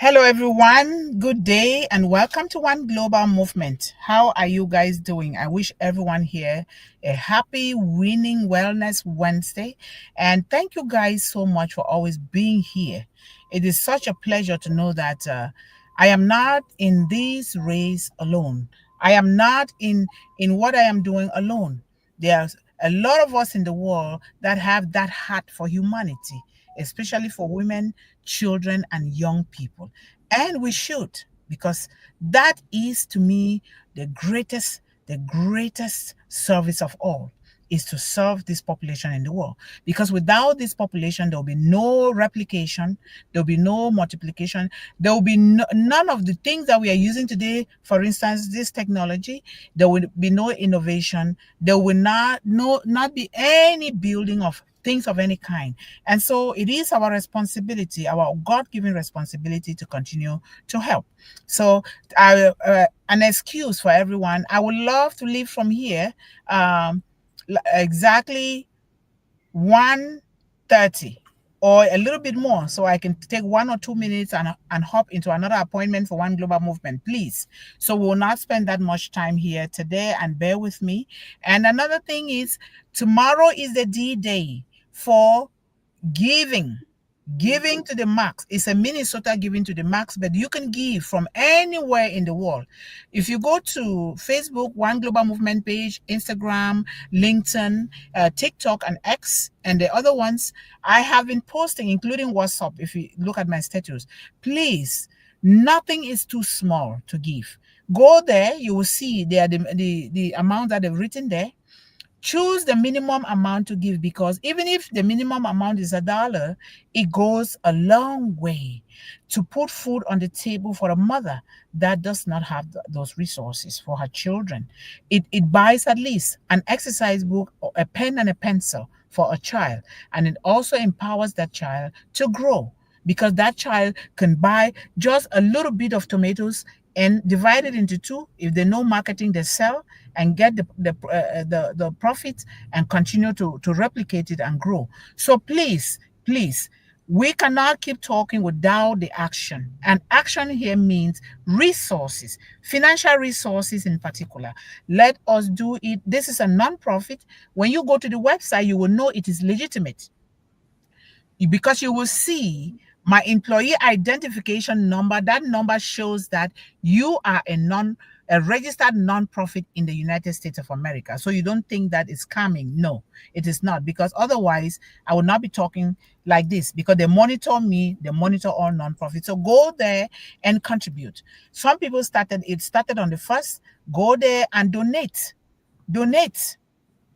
Hello, everyone. Good day and welcome to One Global Movement. How are you guys doing? I wish everyone here a happy winning Wellness Wednesday. And thank you guys so much for always being here. It is such a pleasure to know that I am not in this race alone. I am not in what I am doing alone. There's a lot of us in the world that have that heart for humanity, especially for women, children, and young people. And we should, because that is to me the greatest service of all is to serve this population in the world. Because without this population, there will be no replication, there will be no multiplication, there will be none of the things that we are using today. For instance, this technology, there will be no innovation, there will not be any building of things of any kind. And so it is our responsibility, our God-given responsibility, to continue to help. So an excuse for everyone, I would love to leave from here exactly 1:30 or a little bit more, so I can take 1 or 2 minutes and hop into another appointment for One Global Movement, please. So we will not spend that much time here today, and bear with me. And another thing is, tomorrow is the D-Day for giving to the max. It's a Minnesota giving to the max, but you can give from anywhere in the world. If you go to Facebook, One Global Movement page, Instagram, LinkedIn, TikTok, and X, and the other ones, I have been posting, including WhatsApp. If you look at my status, please, nothing is too small to give. Go there, you will see there the amount that they've written there. Choose the minimum amount to give, because even if the minimum amount is $1, it goes a long way to put food on the table for a mother that does not have those resources for her children. It buys at least an exercise book, or a pen and a pencil for a child, and it also empowers that child to grow, because that child can buy just a little bit of tomatoes and divide it into two. If they know marketing, they sell and get the profit and continue to replicate it and grow. So please, we cannot keep talking without the action. And action here means resources, financial resources in particular. Let us do it. This is a non-profit. When you go to the website, you will know it is legitimate, because you will see my employee identification number. That number shows that you are a registered nonprofit in the United States of America. So you don't think that it's coming. No, it is not, because otherwise I would not be talking like this, because they monitor me, they monitor all nonprofits. So go there and contribute. Some people started on the 1st. Go there and donate.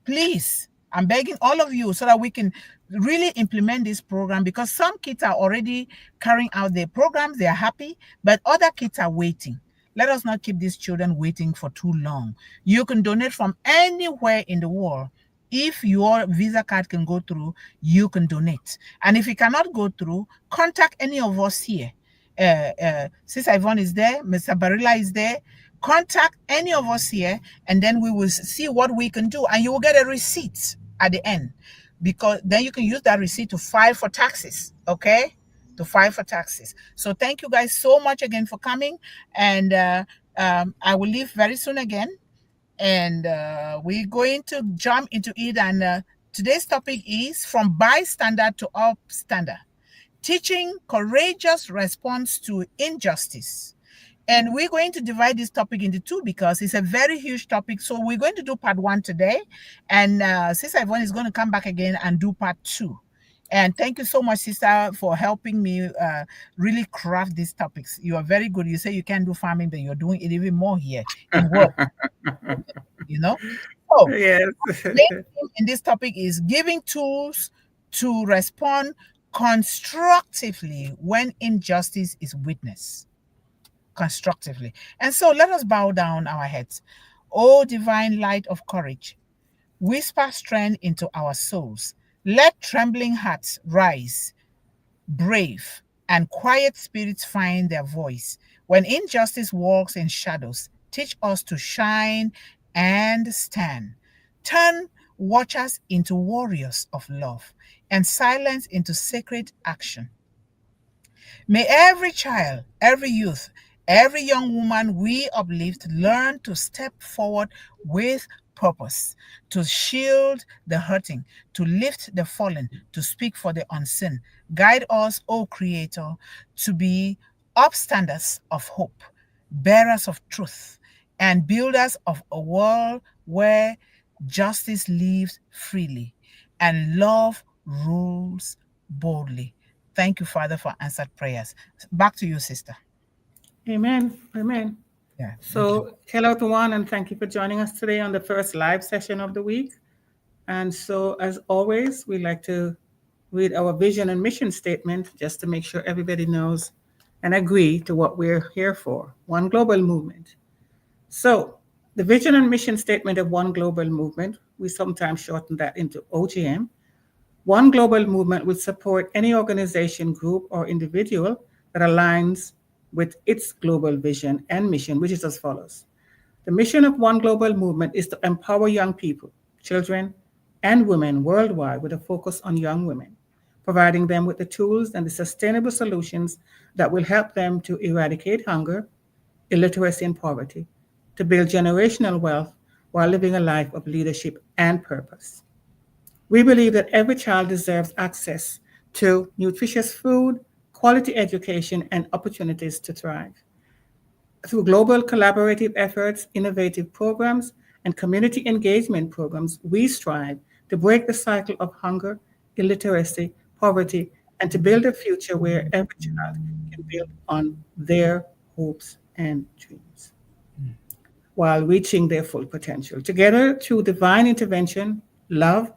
Please, I'm begging all of you, so that we can really implement this program, because some kids are already carrying out their programs. They are happy, but other kids are waiting. Let us not keep these children waiting for too long. You can donate from anywhere in the world. If your Visa card can go through, you can donate. And if it cannot go through, contact any of us here. Sister Yvonne is there, Mr. Barilla is there. Contact any of us here, and then we will see what we can do. And you will get a receipt at the end, because then you can use that receipt to file for taxes, okay? To file for taxes. So thank you guys so much again for coming. And I will leave very soon again. And we're going to jump into it. And today's topic is From Bystander to Upstander, teaching courageous response to injustice. And we're going to divide this topic into two, because it's a very huge topic. So we're going to do part 1 today. And Sister Yvonne is going to come back again and do part 2. And thank you so much, sister, for helping me really craft these topics. You are very good. You say you can't do farming, but you're doing it even more here in work. So Yes. the main thing in this topic is giving tools to respond constructively when injustice is witnessed. Constructively. And so let us bow down our heads. O divine light of courage, whisper strength into our souls. Let trembling hearts rise, brave, and quiet spirits find their voice. When injustice walks in shadows, teach us to shine and stand. Turn watchers into warriors of love, and silence into sacred action. May every child, every youth, every young woman we uplift learn to step forward with purpose, to shield the hurting, to lift the fallen, to speak for the unseen. Guide us, O Creator, to be upstanders of hope, bearers of truth, and builders of a world where justice lives freely and love rules boldly. Thank you, Father, for answered prayers. Back to you, sister. Amen. Amen. Yeah, thank you. So, hello everyone, and thank you for joining us today on the first live session of the week. And so, as always, we like to read our vision and mission statement just to make sure everybody knows and agree to what we're here for. One global movement. So, the vision and mission statement of One Global Movement, we sometimes shorten that into OGM. One global movement will support any organization, group, or individual that aligns with its global vision and mission, which is as follows. The mission of One Global Movement is to empower young people, children, and women worldwide with a focus on young women, providing them with the tools and the sustainable solutions that will help them to eradicate hunger, illiteracy, and poverty, to build generational wealth while living a life of leadership and purpose. We believe that every child deserves access to nutritious food, quality education, and opportunities to thrive. Through global collaborative efforts, innovative programs, and community engagement programs, we strive to break the cycle of hunger, illiteracy, poverty, and to build a future where every child can build on their hopes and dreams while reaching their full potential. Together, through divine intervention, love,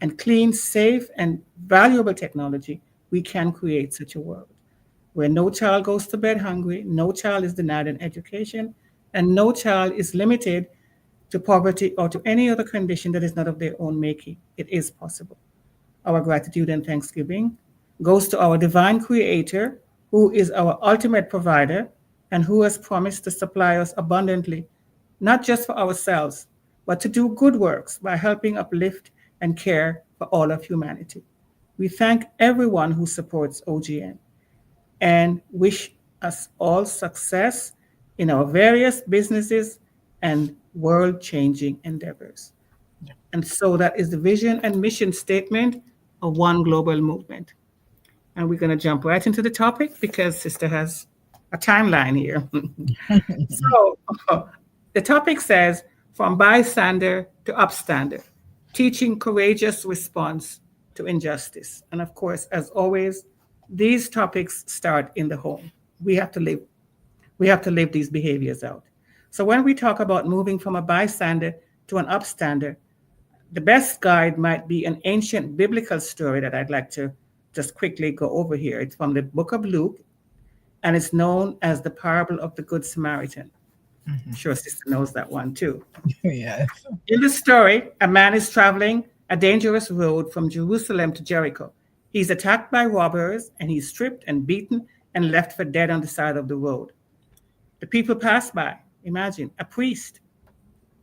and clean, safe, and valuable technology, we can create such a world where no child goes to bed hungry, no child is denied an education, and no child is limited to poverty or to any other condition that is not of their own making. It is possible. Our gratitude and thanksgiving goes to our divine creator, who is our ultimate provider and who has promised to supply us abundantly, not just for ourselves, but to do good works by helping uplift and care for all of humanity. We thank everyone who supports OGN and wish us all success in our various businesses and world changing endeavors. And so that is the vision and mission statement of One Global Movement. And we're going to jump right into the topic because Sister has a timeline here. So the topic says from bystander to upstander, teaching courageous response to injustice. And of course, as always, these topics start in the home. We have to live we have to live these behaviors out. So when we talk about moving from a bystander to an upstander, the best guide might be an ancient biblical story that I'd like to just quickly go over here. It's from the book of Luke, and it's known as the parable of the Good Samaritan. I'm sure Sister knows that one too. Yes. In the story, a man is traveling a dangerous road from Jerusalem to Jericho. He's attacked by robbers and he's stripped and beaten and left for dead on the side of the road. The people pass by. Imagine a priest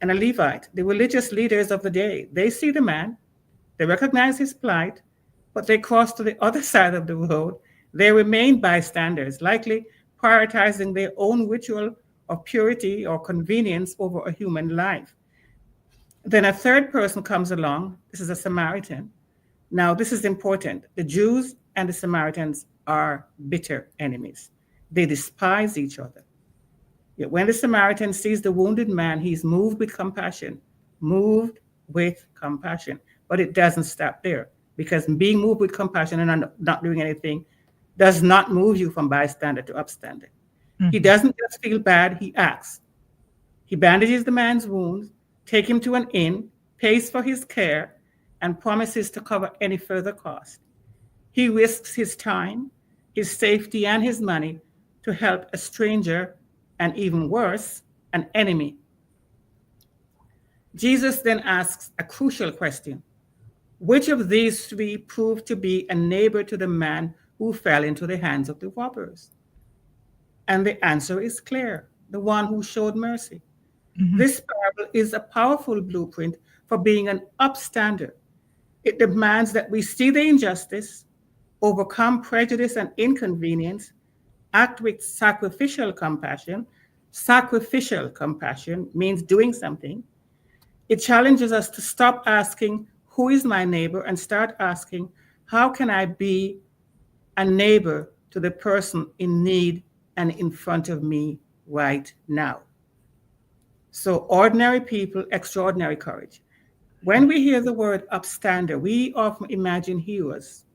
and a Levite, the religious leaders of the day. They see the man, they recognize his plight, but they cross to the other side of the road. They remain bystanders, likely prioritizing their own ritual of purity or convenience over a human life. Then a third person comes along. This is a Samaritan. Now, this is important. The Jews and the Samaritans are bitter enemies. They despise each other. Yet when the Samaritan sees the wounded man, he's moved with compassion, moved with compassion. But it doesn't stop there because being moved with compassion and not doing anything does not move you from bystander to upstander. He doesn't just feel bad, he acts. He bandages the man's wounds, takes him to an inn, pays for his care, and promises to cover any further cost. He risks his time, his safety, and his money to help a stranger, and even worse, an enemy. Jesus then asks a crucial question. Which of these three proved to be a neighbor to the man who fell into the hands of the robbers? And the answer is clear, the one who showed mercy. This parable is a powerful blueprint for being an upstander. It demands that we see the injustice, overcome prejudice and inconvenience, act with sacrificial compassion. Sacrificial compassion means doing something. It challenges us to stop asking, who is my neighbor, and start asking, how can I be a neighbor to the person in need and in front of me right now? So, ordinary people, extraordinary courage. When we hear the word upstander, we often imagine heroes.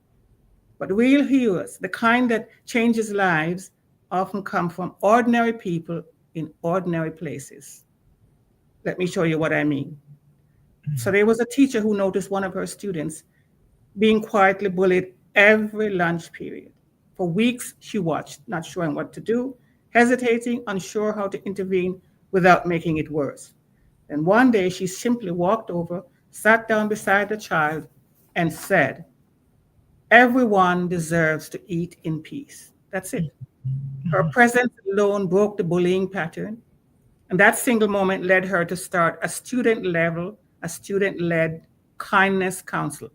But real heroes, the kind that changes lives, often come from ordinary people in ordinary places. Let me show you what I mean. So there was a teacher who noticed one of her students being quietly bullied every lunch period. For weeks, she watched, not sure what to do, hesitating, unsure how to intervene without making it worse. And one day, she simply walked over, sat down beside the child, and said, everyone deserves to eat in peace. That's it. Her presence alone broke the bullying pattern. And that single moment led her to start a student led kindness council.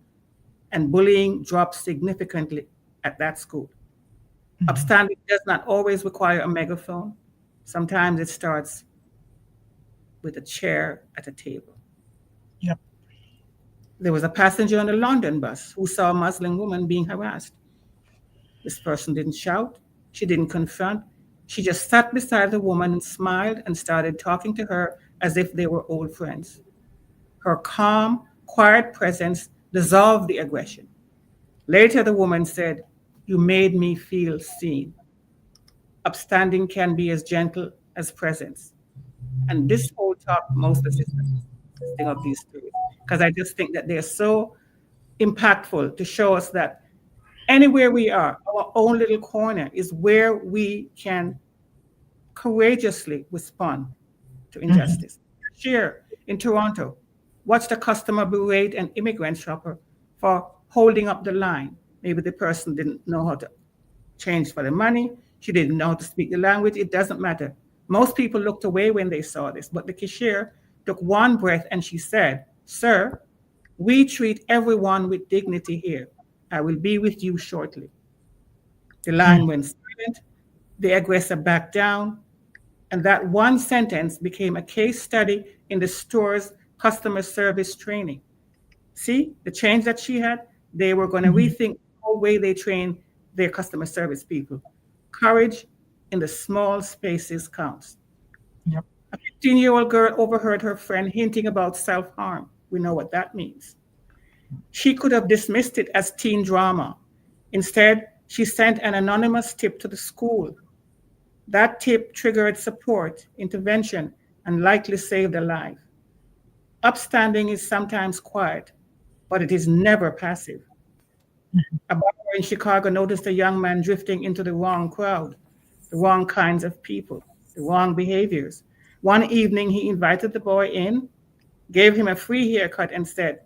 And bullying dropped significantly at that school. Upstanding does not always require a megaphone. Sometimes it starts with a chair at a table. Yep. There was a passenger on a London bus who saw a Muslim woman being harassed. This person didn't shout, she didn't confront. She just sat beside the woman and smiled and started talking to her as if they were old friends. Her calm, quiet presence dissolved the aggression. Later, the woman said, you made me feel seen. Upstanding can be as gentle as presence. And this whole talk mostly consisting of these stories, because I just think that they're so impactful to show us that anywhere we are, our own little corner is where we can courageously respond to injustice. Here in Toronto, watched a customer berate an immigrant shopper for holding up the line. Maybe the person didn't know how to change for the money. She didn't know how to speak the language. It doesn't matter. Most people looked away when they saw this, but the cashier took one breath and she said, sir, we treat everyone with dignity here. I will be with you shortly. The line went silent. The aggressor backed down. And that one sentence became a case study in the store's customer service training. See, the change that she had, they were going to rethink the whole way they train their customer service people. Courage in the small spaces counts. Yep. A 15-year-old girl overheard her friend hinting about self-harm. We know what that means. She could have dismissed it as teen drama. Instead, she sent an anonymous tip to the school. That tip triggered support, intervention, and likely saved a life. Upstanding is sometimes quiet, but it is never passive. A barber in Chicago noticed a young man drifting into the wrong crowd, the wrong kinds of people, the wrong behaviors. One evening, he invited the boy in, gave him a free haircut, and said,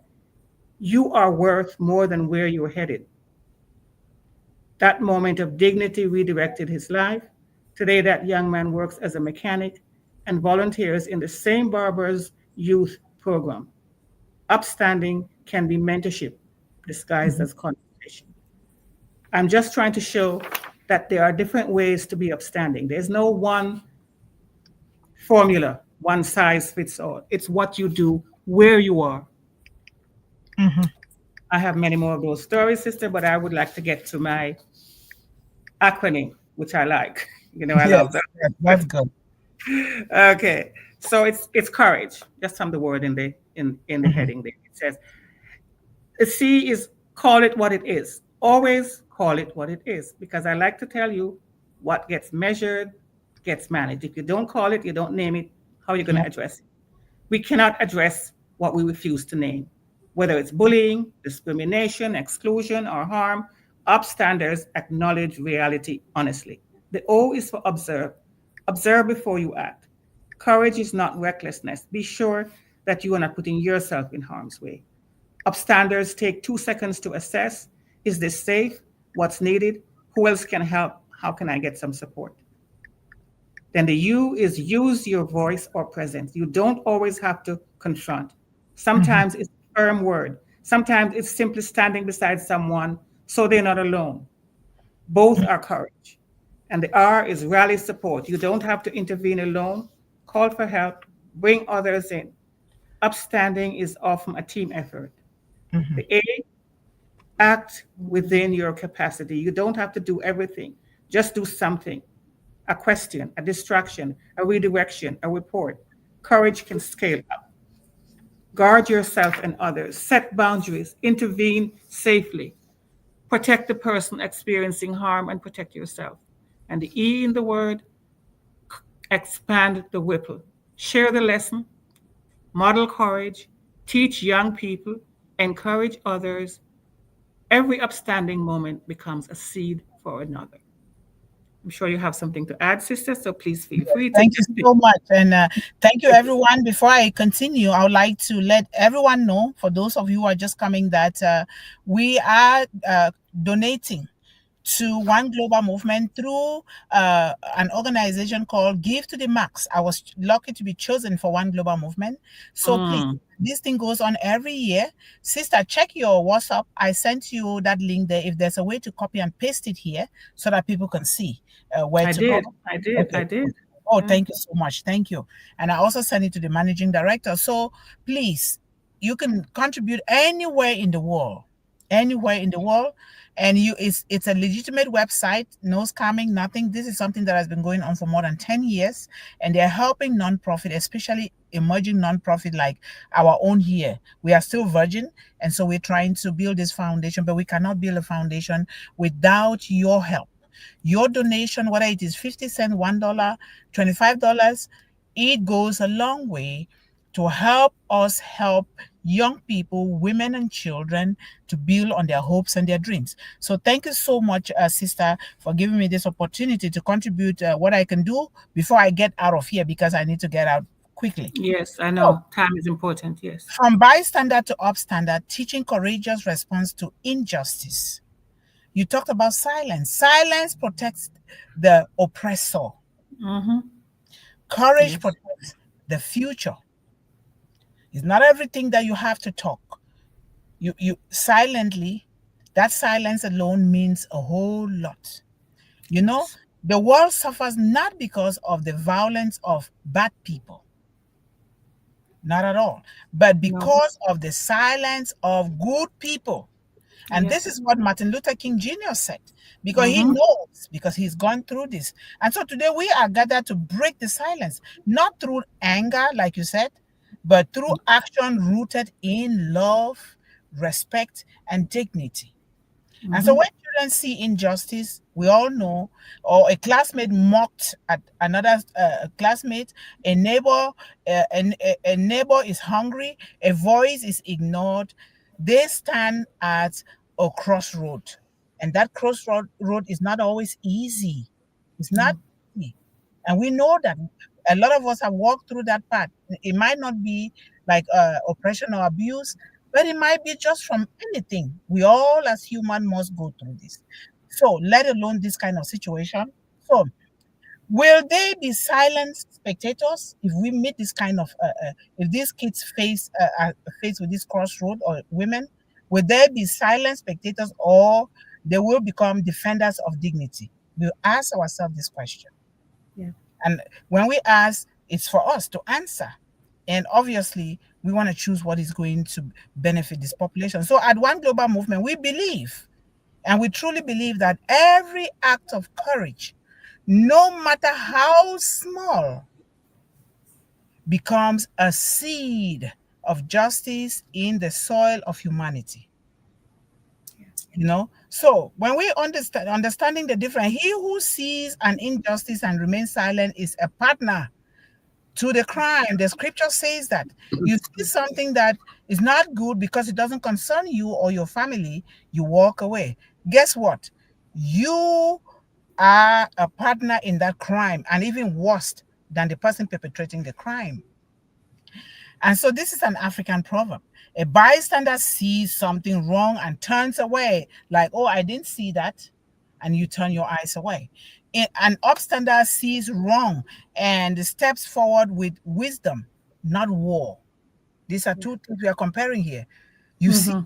you are worth more than where you're headed. That moment of dignity redirected his life. Today, that young man works as a mechanic and volunteers in the same barber's youth program. Upstanding can be mentorship disguised as conversation. I'm just trying to show that there are different ways to be upstanding. There's no one formula, one size fits all. It's what you do where you are. I have many more of those stories, sister, but I would like to get to my acronym, which I like. You know, I Yes, love that. that's good. Okay, so it's courage. Just from the word in the heading there, it says the C is call it what it is. Always call it what it is, because I like to tell you what gets measured gets managed. If you don't call it, you don't name it, how are you going to address it? We cannot address what we refuse to name, whether it's bullying, discrimination, exclusion, or harm. Upstanders acknowledge reality honestly. The O is for observe. Observe before you act. Courage is not recklessness. Be sure that you are not putting yourself in harm's way. Upstanders take 2 seconds to assess, is this safe? What's needed? Who else can help? How can I get some support? Then the U is use your voice or presence. You don't always have to confront. Sometimes it's a firm word. Sometimes it's simply standing beside someone so they're not alone. Both are courage. And the R is rally support. You don't have to intervene alone. Call for help, bring others in. Upstanding is often a team effort. Mhm. The A, act within your capacity. You don't have to do everything, just do something. A question, a distraction, a redirection, a report. Courage can scale up. Guard yourself and others, set boundaries, intervene safely, protect the person experiencing harm and protect yourself. And the E in the word, expand the ripple. Share the lesson, model courage, teach young people, encourage others. Every upstanding moment becomes a seed for another. I'm sure you have something to add, sister, so please feel Yes, free to thank you jump in. so much. And thank you, everyone. Before I continue, I would like to let everyone know, for those of you who are just coming, that we are donating to One Global Movement through an organization called Give to the Max. I was lucky to be chosen for One Global Movement. So please, Mm, this thing goes on every year. Sister, check your WhatsApp. I sent you that link there. If there's a way to copy and paste it here so that people can see where I to go. did. I did. I Okay. did. Oh, Yeah. thank you so much. Thank you. And I also sent it to the managing director. So please, you can contribute anywhere in the world, anywhere in the world. And it's a legitimate website, no scamming, nothing. This is something that has been going on for more than 10 years. And they're helping nonprofit, especially emerging nonprofit like our own here. We are still virgin. And so we're trying to build this foundation, but we cannot build a foundation without your help. Your donation, whether it is 50 cents, $1, $25, it goes a long way to help us help young people, women and children to build on their hopes and their dreams. So thank you so much, sister, for giving me this opportunity to contribute what I can do before I get out of here, because I need to get out quickly. Yes, I So know. Time is important. Yes. from bystander to upstander, teaching courageous response to injustice. You talked about silence. Silence protects the oppressor. Mm-hmm. Courage Yes. protects the future. It's not everything that you have to talk. You silently, that silence alone means a whole lot. You know, Yes. the world suffers not because of the violence of bad people, not at all, but No. because of the silence of good people. And this Yes. is what Martin Luther King Jr. said, because he Mm-hmm. knows, because he's gone through this. And so today we are gathered to break the silence, not through anger, like you said, but through action rooted in love, respect, and dignity. And so Mm-hmm. when children see injustice, we all know, or a classmate mocked at another classmate, a neighbor, a neighbor is hungry, a voice is ignored, they stand at a crossroad. And that crossroad road is not always easy. It's not No. easy. And we know that a lot of us have walked through that path. It might not be like oppression or abuse, but it might be just from anything. We all, as human, must go through this. So, let alone this kind of situation. So, will they be silent spectators if we meet this kind of, if these kids face with this crossroad, or women? Will they be silent spectators, or they will become defenders of dignity? We'll ask ourselves this question. Yeah. And when we ask, it's for us to answer. And obviously, we want to choose what is going to benefit this population. So at One Global Movement, we believe, and we truly believe, that every act of courage, no matter how small, becomes a seed of justice in the soil of humanity. So when we understanding the difference, he who sees an injustice and remains silent is a partner to the crime. The scripture says that you see something that is not good because it doesn't concern you or your family, you walk away. Guess what? You are a partner in that crime, and even worse than the person perpetrating the crime. And so this is an African proverb. A bystander sees something wrong and turns away, like, oh, I didn't see that. And you turn your eyes away. An upstander sees wrong and steps forward with wisdom, not war. These are two things we are comparing here. You see, Mm-hmm.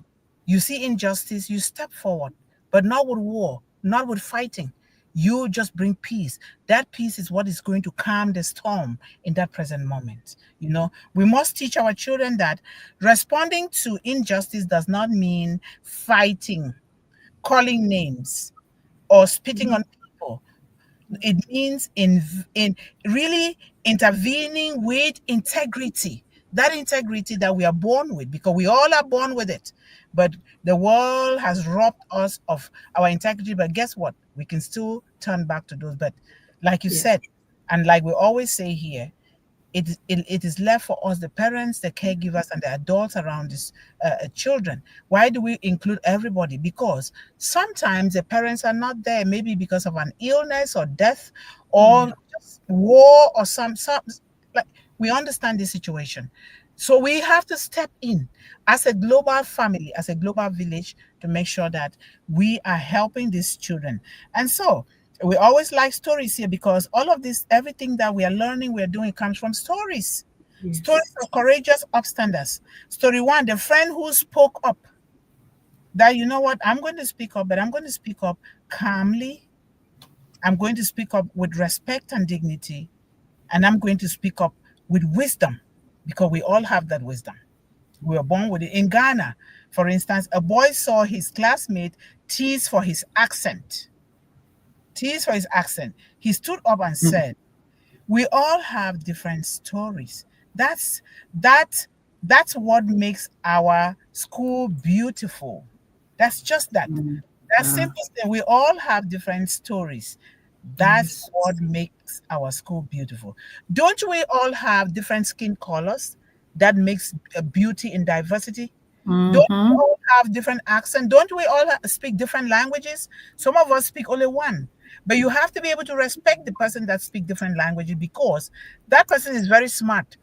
you see injustice, you step forward but not with war, not with fighting. You just bring peace. That peace is what is going to calm the storm in that present moment. We must teach our children that responding to injustice does not mean fighting, calling names, or spitting on people. It means in really intervening with integrity, that integrity that we are born with, because we all are born with it. But the world has robbed us of our integrity. But guess what? We can still turn back to those. But like you Yes. said, and like we always say here, it is left for us, the parents, the caregivers, and the adults around these children. Why do we include everybody? Because sometimes the parents are not there, maybe because of an illness or death or just war or some like, we understand the situation. So we have to step in as a global family, as a global village, to make sure that we are helping these children. And so we always like stories here, because all of this, everything that we are learning, we are doing, comes from stories. Yes. Stories of courageous upstanders. Story one, the friend who spoke up. That, you know what, I'm going to speak up, but I'm going to speak up calmly. I'm going to speak up with respect and dignity. And I'm going to speak up with wisdom, because we all have that wisdom. We were born with it. In Ghana, for instance, a boy saw his classmate tease for his accent. Tease for his accent. He stood up and said, "We all have different stories." That's that that's what makes our school beautiful. That's just that. That Ah, simple thing. We all have different stories. That's yes. what makes our school beautiful. Don't we all have different skin colors? That makes a beauty in diversity. Don't we Mm-hmm. all have different accents? Don't we all speak different languages? Some of us speak only one. But you have to be able to respect the person that speak different languages, because that person is very smart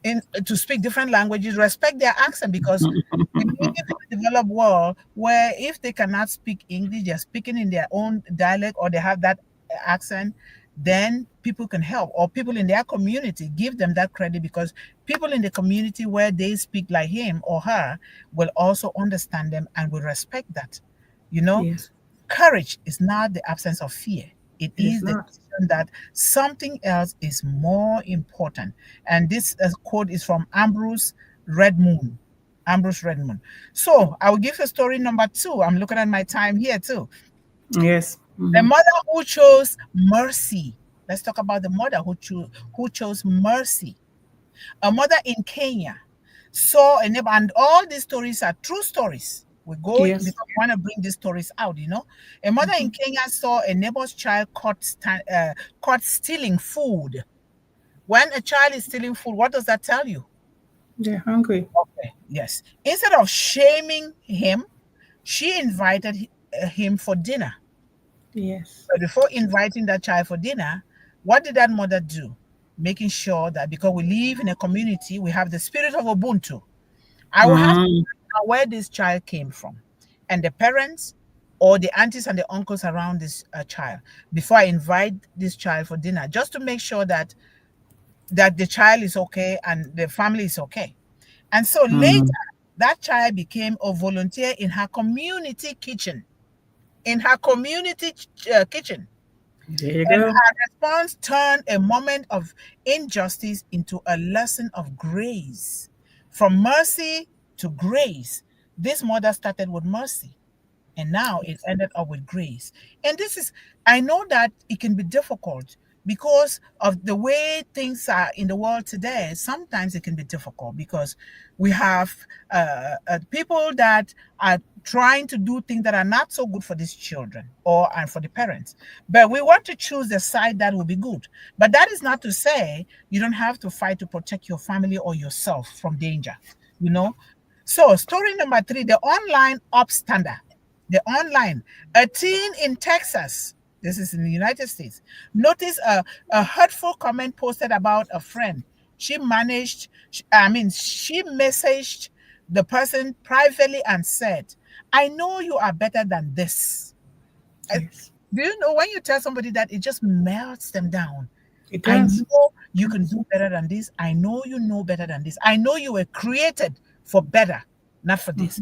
in to speak different languages. Respect their accent, because we live in a developed world where if they cannot speak English, they're speaking in their own dialect, or they have that accent, then people can help, or people in their community give them that credit, because people in the community where they speak like him or her will also understand them and will respect that. You know, Yes. Courage is not the absence of fear. It It is is the not. decision that something else is more important. And this quote is from Ambrose Redmoon. Ambrose Redmoon. So I will give you story number two. I'm looking at my time here too. Yes. The Mm-hmm. mother who chose mercy. Let's talk about the mother who chose mercy. A mother in Kenya saw a neighbor, and all these stories are true stories. We're going Yes. because we want to bring these stories out. A mother in Kenya saw a neighbor's child caught stealing food. When a child is stealing food, what does that tell you? They're hungry. Okay, yes. Instead of shaming him, she invited him for dinner. Yes. But before inviting that child for dinner, what did that mother do? Making sure that, because we live in a community, we have the spirit of Ubuntu. I will have to Mm. find out where this child came from, and the parents or the aunties and the uncles around this child, before I invite this child for dinner, just to make sure that the child is okay and the family is okay. And so later, Mm. that child became a volunteer in her community kitchen. In her community kitchen. There you And go. her response turned a moment of injustice into a lesson of grace. From mercy to grace. This mother started with mercy, and now it Yes. ended up with grace. And this is, I know that it can be difficult because of the way things are in the world today. Sometimes it can be difficult because we have people that are trying to do things that are not so good for these children and for the parents. But we want to choose the side that will be good. But that is not to say you don't have to fight to protect your family or yourself from danger. you know so, story number three, the online upstander. The online, a teen in Texas, this is in the United States, noticed a hurtful comment posted about a friend. She messaged the person privately and said, "I know you are better than this." Uh, Yes. Do you know when you tell somebody that, it just melts them down? It I does. know you can do better than this. I know you know better than this. I know you were created for better, not for this.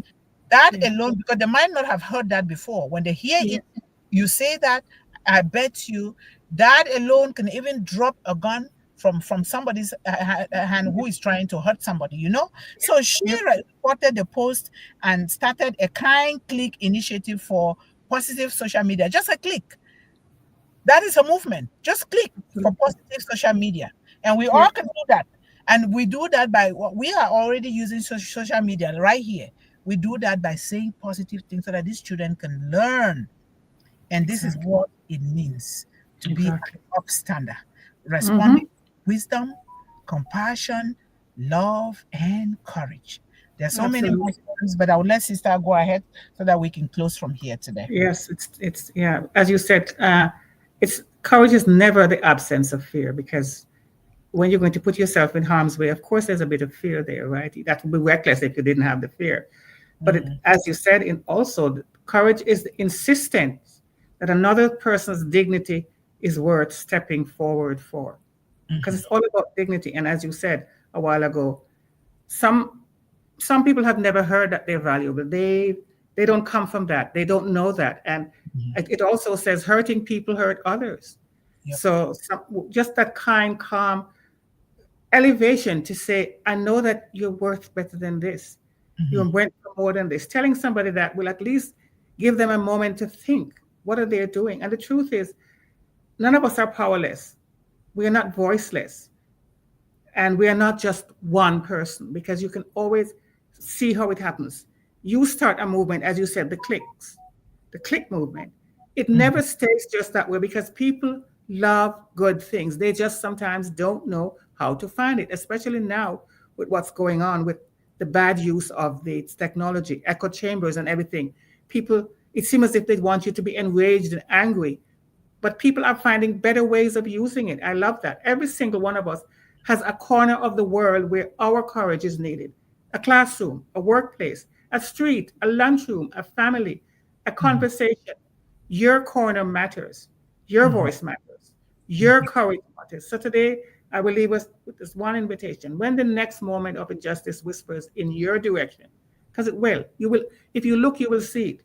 That Yeah. alone, because they might not have heard that before. When they hear Yeah. it, you say that, I bet you that alone can even drop a gun from somebody's hand who is trying to hurt somebody, you know. So she Yep. reported the post and started a kind click initiative for positive social media. Just a click. That is a movement. Just click for Absolutely. positive social media. And we all Yep. can do that. And we do that by what we are already using social media right here. We do that by saying positive things so that these children can learn. And this is Exactly. what it means to be Exactly. an upstander, responding Mm-hmm. with wisdom, compassion, love, and courage. There's so many more Absolutely. stories, but I will let Sister go ahead so that we can close from here today. Yes, it's yeah. As you said, it's courage is never the absence of fear, because when you're going to put yourself in harm's way, of course, there's a bit of fear there, right? That would be reckless if you didn't have the fear. But it, Mm, as you said, in also courage is the insistence that another person's dignity is worth stepping forward for, because mhm, it's all about dignity. And as you said a while ago, some some people have never heard that they're valuable. They don't come from that. They don't know that. And mhm. it also says hurting people hurt others. Yep. So just that kind, calm elevation to say, I know that you're worth better than this. You Mhm, went for more than this. Telling somebody that will at least give them a moment to think, what are they doing? And the truth is, none of us are powerless. We are not voiceless. And we are not just one person, because you can always see how it happens. You start a movement, as you said, the click movement. It mhm, never stays just that way, because people love good things. They just sometimes don't know how to find it, especially now with what's going on with the bad use of the technology, echo chambers, and everything. People, it seems as if they want you to be enraged and angry, but people are finding better ways of using it. I love that. Every single one of us has a corner of the world where our courage is needed: a classroom, a workplace, a street, a lunchroom, a family, a mhm, conversation. Your corner matters. Your mhm, voice matters. Your mhm, courage matters. So today, I will leave us with this one invitation. When the next moment of injustice whispers in your direction, because it will, you will, if you look, you will see it.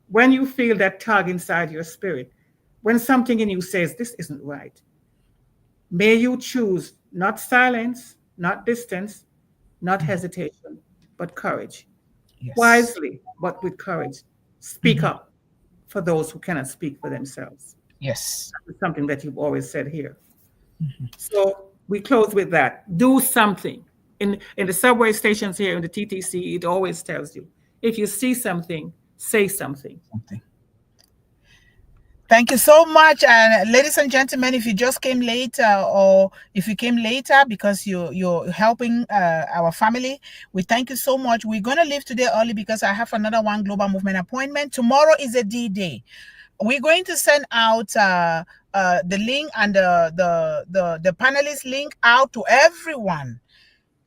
When you feel that tug inside your spirit, when something in you says, this isn't right, may you choose not silence, not distance, not mhm. hesitation, but courage. Yes. Wisely, but with courage. Speak Mhm. up for those who cannot speak for themselves. Yes. It's something that you've always said here. Mhm. So we close with that. Do something. In the subway stations here in the TTC, it always tells you, if you see something, say something. Something. Thank you so much. And ladies and gentlemen, if you just came later or if you came later because you're helping our family, we thank you so much. We're gonna leave today early because I have another one global movement appointment. Tomorrow is a D-Day. We're going to send out the link and the panelist link out to everyone.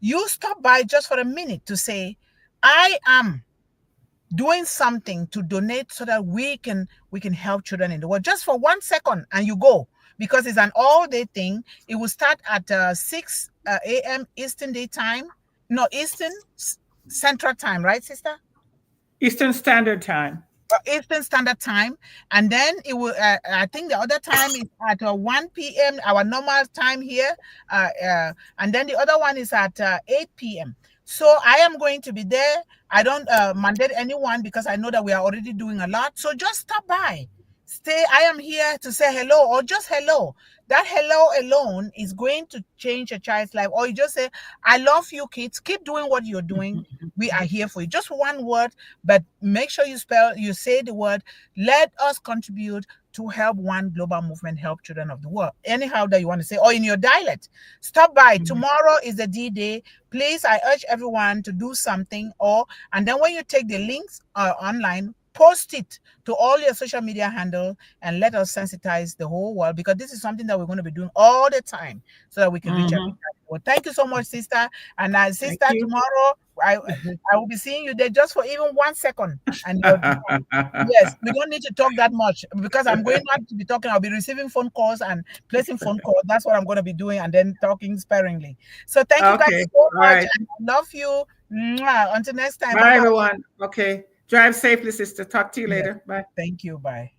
You stop by just for a minute to say, I am doing something to donate so that we can help children in the world, just for 1 second, and you go, because it's an all-day thing. It will start at 6 a.m. Eastern Daytime. No, Central Time, right, sister? Eastern Standard Time. Eastern Standard Time, and then it will. I think the other time is at 1 p.m. our normal time here, and then the other one is at 8 p.m. So I am going to be there. I don't mandate anyone because I know that we are already doing a lot. So just stop by. Stay. I am here to say hello or just hello. That hello alone is going to change a child's life. Or you just say, "I love you, kids. Keep doing what you're doing. We are here for you." Just one word, but make sure you say the word. Let us contribute to help one global movement, help children of the world. Anyhow that you want to say, or in your dialect. Stop by. Tomorrow is the D-Day. Please, I urge everyone to do something, and then when you take the links online, post it to all your social media handle and let us sensitize the whole world, because this is something that we're going to be doing all the time so that we can reach out. Mhm. Well, thank you so much, sister. And Thank sister, you. tomorrow I will be seeing you there just for even 1 second, and you're done. Yes, we don't need to talk that much because I'm going not to be talking. I'll be receiving phone calls and placing phone calls. That's what I'm going to be doing, and then talking sparingly. So thank you guys Okay. so All much, right. and I love you. Mwah. Until next time. Bye, Bye bye. everyone. Okay. Drive safely, sister. Talk to you Yes. later. Bye. Thank you. Bye.